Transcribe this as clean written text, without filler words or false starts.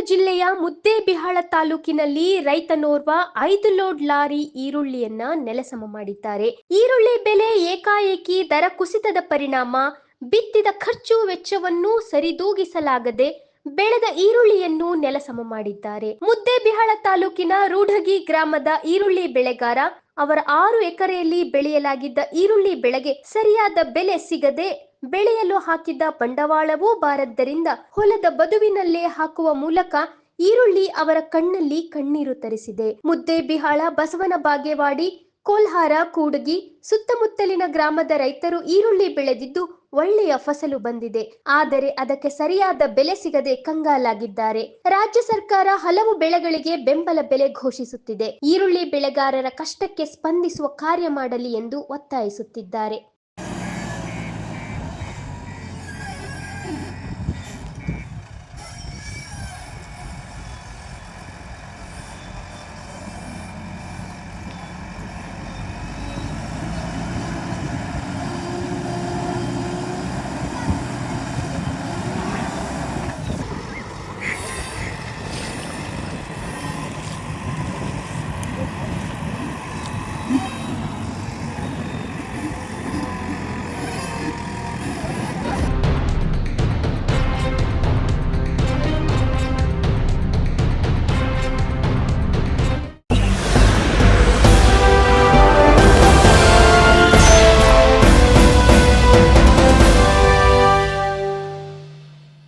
ಜಿಲ್ಲೆಯ ಮುದ್ದೇಬಿಹಾಳ ತಾಲೂಕಿನಲ್ಲಿ ರೈತನೋರ್ವ 5 load lorry ಈರುಳ್ಳಿಯನ್ನ ನೆಲಸಮ ಮಾಡಿದ್ದಾರೆ. ಈರುಳ್ಳಿ ಬೆಲೆ ಏಕಾಏಕಿ ದರ ಕುಸಿತದ ಪರಿಣಾಮ ಬಿತ್ತಿದ ಖರ್ಚು ವೆಚ್ಚವನ್ನು ಸರಿದೂಗಿಸಲಾಗದೆ ಬೆಳೆದ ಈರುಳ್ಳಿಯನ್ನು ನೆಲಸಮ ಮಾಡಿದ್ದಾರೆ. ಮುದ್ದೇಬಿಹಾಳ ತಾಲೂಕಿನ ರೂಢಗಿ ಗ್ರಾಮದ ಈರುಳ್ಳಿ ಬೆಳೆಗಾರ ಅವರ 6 ಎಕರೆಯಲ್ಲಿ ಬೆಳೆಯಲಾಗಿದ್ದ ಈರುಳ್ಳಿ ಬೆಳೆಗೆ ಸರಿಯಾದ ಬೆಲೆ ಸಿಗದೆ ಬೆಳೆಯಲು ಹಾಕಿದ್ದ ಬಂಡವಾಳವೂ ಬಾರದ್ದರಿಂದ ಹೊಲದ ಬದುವಿನಲ್ಲೇ ಹಾಕುವ ಮೂಲಕ ಈರುಳ್ಳಿ ಅವರ ಕಣ್ಣಲ್ಲಿ ಕಣ್ಣೀರು ತರಿಸಿದೆ. ಮುದ್ದೇಬಿಹಾಳ, ಬಸವನ ಬಾಗೇವಾಡಿ, ಕೋಲ್ಹಾರ, ಕೂಡಗಿ ಸುತ್ತಮುತ್ತಲಿನ ಗ್ರಾಮದ ರೈತರು ಈರುಳ್ಳಿ ಬೆಳೆದಿದ್ದು ಒಳ್ಳೆಯ ಫಸಲು ಬಂದಿದೆ. ಆದರೆ ಅದಕ್ಕೆ ಸರಿಯಾದ ಬೆಲೆ ಸಿಗದೆ ಕಂಗಾಲಾಗಿದ್ದಾರೆ. ರಾಜ್ಯ ಸರ್ಕಾರ ಹಲವು ಬೆಳೆಗಳಿಗೆ ಬೆಂಬಲ ಬೆಲೆ ಘೋಷಿಸುತ್ತಿದೆ. ಈರುಳ್ಳಿ ಬೆಳೆಗಾರರ ಕಷ್ಟಕ್ಕೆ ಸ್ಪಂದಿಸುವ ಕಾರ್ಯ ಮಾಡಲಿ ಎಂದು ಒತ್ತಾಯಿಸುತ್ತಿದ್ದಾರೆ.